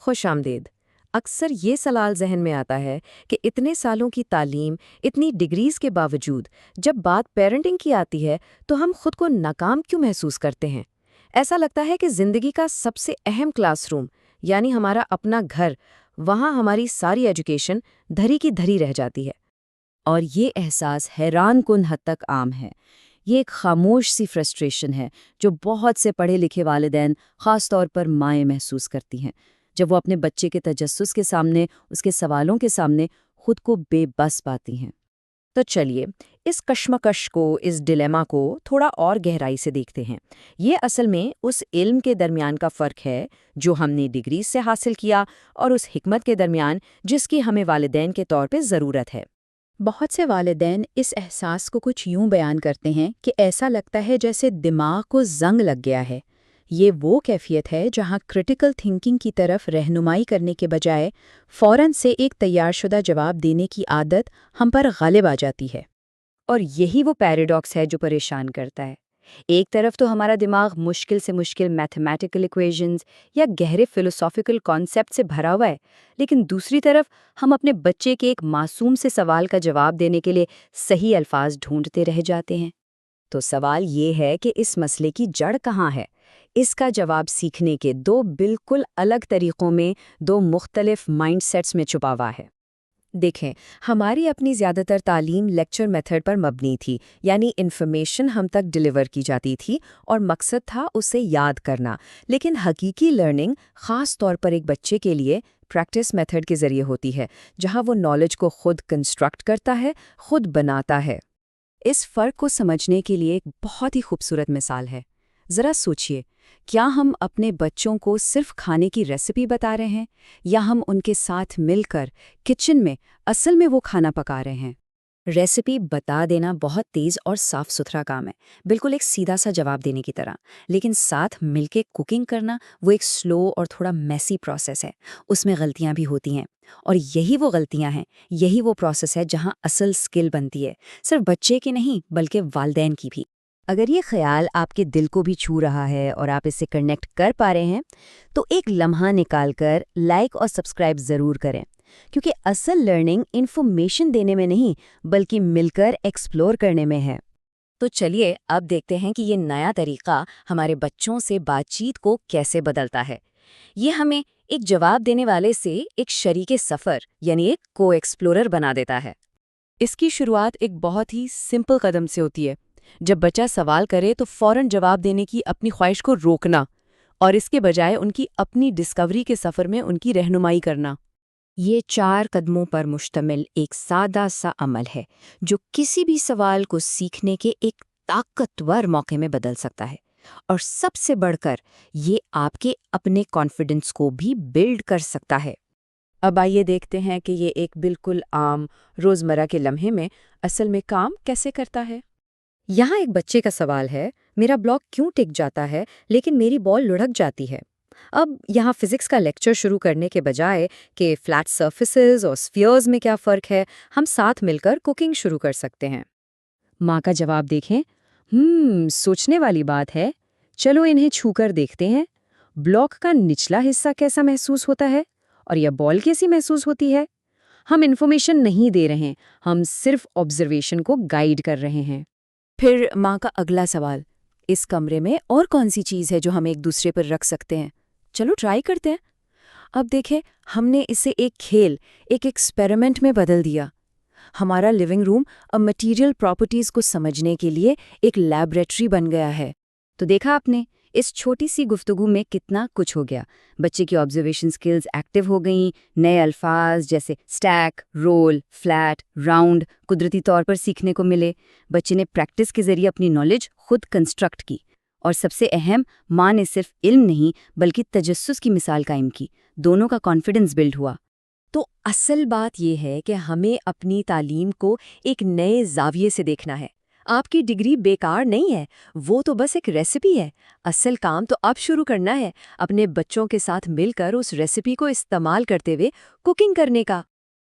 خوش آمدید۔ اکثر یہ سوال ذہن میں آتا ہے کہ اتنے سالوں کی تعلیم، اتنی ڈگریز کے باوجود جب بات پیرنٹنگ کی آتی ہے تو ہم خود کو ناکام کیوں محسوس کرتے ہیں؟ ایسا لگتا ہے کہ زندگی کا سب سے اہم کلاس روم یعنی ہمارا اپنا گھر، وہاں ہماری ساری ایجوکیشن دھری کی دھری رہ جاتی ہے۔ اور یہ احساس حیران کن حد تک عام ہے۔ یہ ایک خاموش سی فرسٹریشن ہے جو بہت سے پڑھے لکھے والدین، خاص طور پر مائیں محسوس کرتی ہیں جب وہ اپنے بچے کے تجسس کے سامنے، اس کے سوالوں کے سامنے خود کو بے بس پاتی ہیں۔ تو چلیے اس کشمکش کو، اس ڈیلیما کو تھوڑا اور گہرائی سے دیکھتے ہیں۔ یہ اصل میں اس علم کے درمیان کا فرق ہے جو ہم نے ڈگری سے حاصل کیا اور اس حکمت کے درمیان جس کی ہمیں والدین کے طور پہ ضرورت ہے۔ بہت سے والدین اس احساس کو کچھ یوں بیان کرتے ہیں کہ ایسا لگتا ہے جیسے دماغ کو زنگ لگ گیا ہے۔ یہ وہ کیفیت ہے جہاں کرٹیکل تھنکنگ کی طرف رہنمائی کرنے کے بجائے فوراً سے ایک تیار شدہ جواب دینے کی عادت ہم پر غالب آ جاتی ہے۔ اور یہی وہ پیراڈاکس ہے جو پریشان کرتا ہے۔ ایک طرف تو ہمارا دماغ مشکل سے مشکل میتھمیٹیکل ایکویشنز یا گہرے فلسافیکل کانسیپٹ سے بھرا ہوا ہے، لیکن دوسری طرف ہم اپنے بچے کے ایک معصوم سے سوال کا جواب دینے کے لیے صحیح الفاظ ڈھونڈتے رہ جاتے ہیں۔ تو سوال یہ ہے کہ اس مسئلے کی جڑ کہاں ہے؟ اس کا جواب سیکھنے کے دو بالکل الگ طریقوں میں، دو مختلف مائنڈ سیٹس میں چھپا ہوا ہے۔ دیکھیں، ہماری اپنی زیادہ تر تعلیم لیکچر میتھڈ پر مبنی تھی، یعنی انفارمیشن ہم تک ڈیلیور کی جاتی تھی اور مقصد تھا اسے یاد کرنا۔ لیکن حقیقی لرننگ خاص طور پر ایک بچے کے لیے پریکٹس میتھڈ کے ذریعے ہوتی ہے، جہاں وہ نالج کو خود کنسٹرکٹ کرتا ہے، خود بناتا ہے۔ اس فرق کو سمجھنے کے لیے ایک بہت ہی خوبصورت مثال ہے۔ ذرا سوچئے، کیا ہم اپنے بچوں کو صرف کھانے کی ریسیپی بتا رہے ہیں یا ہم ان کے ساتھ مل کر کچن میں اصل میں وہ کھانا پکا رہے ہیں؟ ریسیپی بتا دینا بہت تیز اور صاف ستھرا کام ہے، بالکل ایک سیدھا سا جواب دینے کی طرح، لیکن ساتھ مل کے کوکنگ کرنا وہ ایک سلو اور تھوڑا میسی پروسیس ہے۔ اس میں غلطیاں بھی ہوتی ہیں، اور یہی وہ غلطیاں ہیں، یہی وہ پروسیس ہے جہاں اصل سکل بنتی ہے، صرف بچے کی نہیں بلکہ والدین کی بھی۔ اگر یہ خیال آپ کے دل کو بھی چھو رہا ہے اور آپ اس سے کنیکٹ کر پا رہے ہیں تو ایک لمحہ نکال کر لائک اور سبسکرائب ضرور کریں، کیونکہ اصل لرننگ انفارمیشن دینے میں نہیں بلکہ مل کر ایکسپلور کرنے میں ہے۔ تو چلیے اب دیکھتے ہیں کہ یہ نیا طریقہ ہمارے بچوں سے بات چیت کو کیسے بدلتا ہے۔ یہ ہمیں ایک جواب دینے والے سے ایک شریک سفر یعنی ایک کو ایکسپلورر بنا دیتا ہے۔ اس کی شروعات ایک بہت ہی سمپل قدم سے ہوتی ہے۔ جب بچہ سوال کرے تو فوراً جواب دینے کی اپنی خواہش کو روکنا اور اس کے بجائے ان کی اپنی ڈسکوری کے سفر میں ان کی رہنمائی کرنا۔ یہ 4 قدموں پر مشتمل ایک سادہ سا عمل ہے جو کسی بھی سوال کو سیکھنے کے ایک طاقتور موقع میں بدل سکتا ہے، اور سب سے بڑھ کر یہ آپ کے اپنے کانفیڈنس کو بھی بلڈ کر سکتا ہے۔ اب آئیے دیکھتے ہیں کہ یہ ایک بالکل عام روزمرہ کے لمحے میں اصل میں کام کیسے کرتا ہے۔ یہاں ایک بچے کا سوال ہے، میرا بلاک کیوں ٹک جاتا ہے لیکن میری بال لڑھک جاتی ہے؟ اب یہاں فزکس کا لیکچر شروع کرنے کے بجائے کہ فلیٹ سرفیسز اور سفیئرز میں کیا فرق ہے، ہم ساتھ مل کر کوکنگ شروع کر سکتے ہیں۔ ماں کا جواب دیکھیں، سوچنے والی بات ہے، چلو انہیں چھو کر دیکھتے ہیں۔ بلاک کا نچلا حصہ کیسا محسوس ہوتا ہے اور یہ بال کیسی محسوس ہوتی ہے؟ ہم انفارمیشن نہیں دے رہے، ہم صرف آبزرویشن کو گائیڈ کر رہے ہیں۔ پھر ماں کا اگلا سوال، اس کمرے میں اور کون سی چیز ہے جو ہم ایک دوسرے پر رکھ سکتے ہیں؟ چلو ٹرائی کرتے ہیں۔ اب دیکھیں، ہم نے اسے ایک کھیل، ایک ایکسپیریمنٹ میں بدل دیا۔ ہمارا لیونگ روم اب مٹیریل پراپرٹیز کو سمجھنے کے لیے ایک لیبوریٹری بن گیا ہے۔ تو دیکھا آپ نے، اس چھوٹی سی گفتگو میں کتنا کچھ ہو گیا۔ بچے کی آبزرویشن سکلز ایکٹیو ہو گئیں، نئے الفاظ جیسے سٹیک، رول، فلیٹ، راؤنڈ قدرتی طور پر سیکھنے کو ملے۔ بچے نے پریکٹس کے ذریعے اپنی نالج خود کنسٹرکٹ کی، اور سب سے اہم، ماں نے صرف علم نہیں بلکہ تجسس کی مثال قائم کی۔ دونوں کا کانفیڈنس بلڈ ہوا۔ تو اصل بات یہ ہے کہ ہمیں اپنی تعلیم کو ایک نئے زاویے سے دیکھنا ہے۔ آپ کی ڈگری بیکار نہیں ہے، وہ تو بس ایک ریسیپی ہے۔ اصل کام تو اب شروع کرنا ہے، اپنے بچوں کے ساتھ مل کر اس ریسیپی کو استعمال کرتے ہوئے کوکنگ کرنے کا۔